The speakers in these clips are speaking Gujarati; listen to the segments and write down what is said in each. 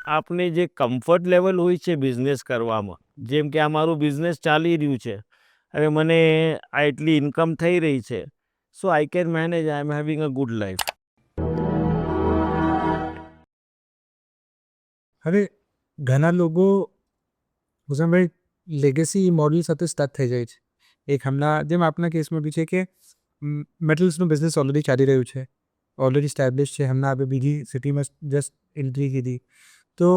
આપને જે કમ્ફર્ટ લેવલ હોય છે બિઝનેસ કરવામાં, જેમ કે આ મારું બિઝનેસ ચાલી રહ્યું છે, હવે મને આ એટલી ઇન્કમ થઈ રહી છે, so I can manage, I am having a good life. હવે ઘણા લોકો હુસેનભાઈ લેગેસી મોડલ સાથે સ્ટાર્ટ થઈ જાય છે. એક હમણાં જેમ આપના કેસમાં બી છે કે મેટલ્સનું બિઝનેસ ઓલરેડી ચાલી રહ્યું છે, ઓલરેડી સ્ટેબ્લિશ છે. હમણાં આપણે બીજી સિટીમાં જસ્ટ એન્ટ્રી કીધી, તો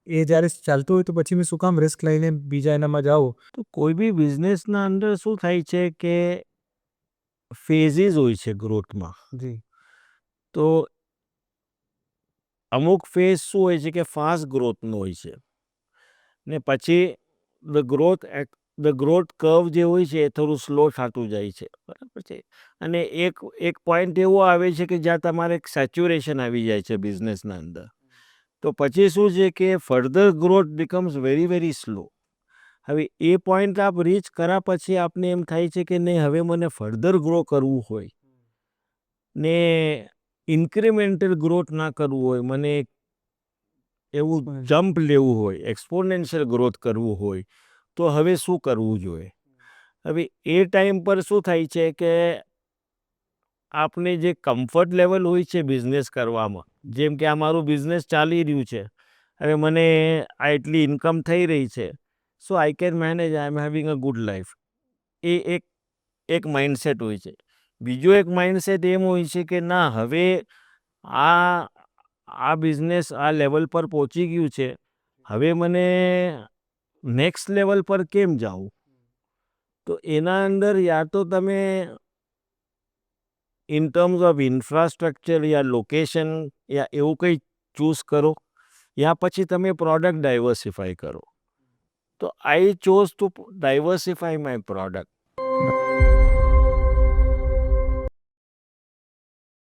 એ જ્યારે ચાલતું હોય તો પછી મેં શું કામ રિસ્ક લઈને બીજા એનામાં જાઉં. તો કોઈ બી બિઝનેસના અંદર શું થાય છે કે ફેઝિસ હોય છે ગ્રોથમાં. જી તો અમુક ફેઝ શું હોય છે કે ફાસ્ટ ગ્રોથનો હોય છે, ને પછી ધ ગ્રોથ કર્વ જે હોય છે એ થોડું સ્લો થતું જાય છે, બરાબર છે. અને એક પોઈન્ટ એવો આવે છે કે જ્યાં તમારે એક સેચ્યુરેશન આવી જાય છે બિઝનેસના અંદર. તો પછી શું છે કે further growth becomes very very slow. હવે એ પોઈન્ટ આપ રીચ કર્યા પછી આપને એમ થાય છે કે નહીં, હવે મને ફર્ધર ગ્રો કરવું હોય ને ઇન્ક્રિમેન્ટલ ગ્રોથ ના કરવું હોય, મને એવું જમ્પ લેવું હોય, એક્સપોનેન્શિયલ ગ્રોથ કરવું હોય, તો હવે શું કરવું જોઈએ? હવે એ ટાઈમ પર શું થાય છે કે આપને જે કમ્ફર્ટ લેવલ હોય છે બિઝનેસ કરવામાં, જેમ કે આ મારું બિઝનેસ ચાલી રહ્યું છે, હવે મને આ એટલી ઇન્કમ થઈ રહી છે, so I can manage, I am having a good life. એ એક માઇન્ડસેટ હોય છે. બીજો એક માઇન્ડસેટ એમ હોય છે કે ના, હવે આ બિઝનેસ આ લેવલ પર પહોંચી ગયું છે, હવે મને નેક્સ્ટ લેવલ પર કેમ જાવું? તો એના અંદર યા તો તમે ઇન ટર્મ્સ ઓફ ઇન્ફ્રાસ્ટ્રક્ચર યા લોકેશન યા એવું કંઈ ચૂઝ કરો, યા પછી તમે પ્રોડક્ટ ડાયવર્સિફાઈ કરો. તો I chose to diversify my product.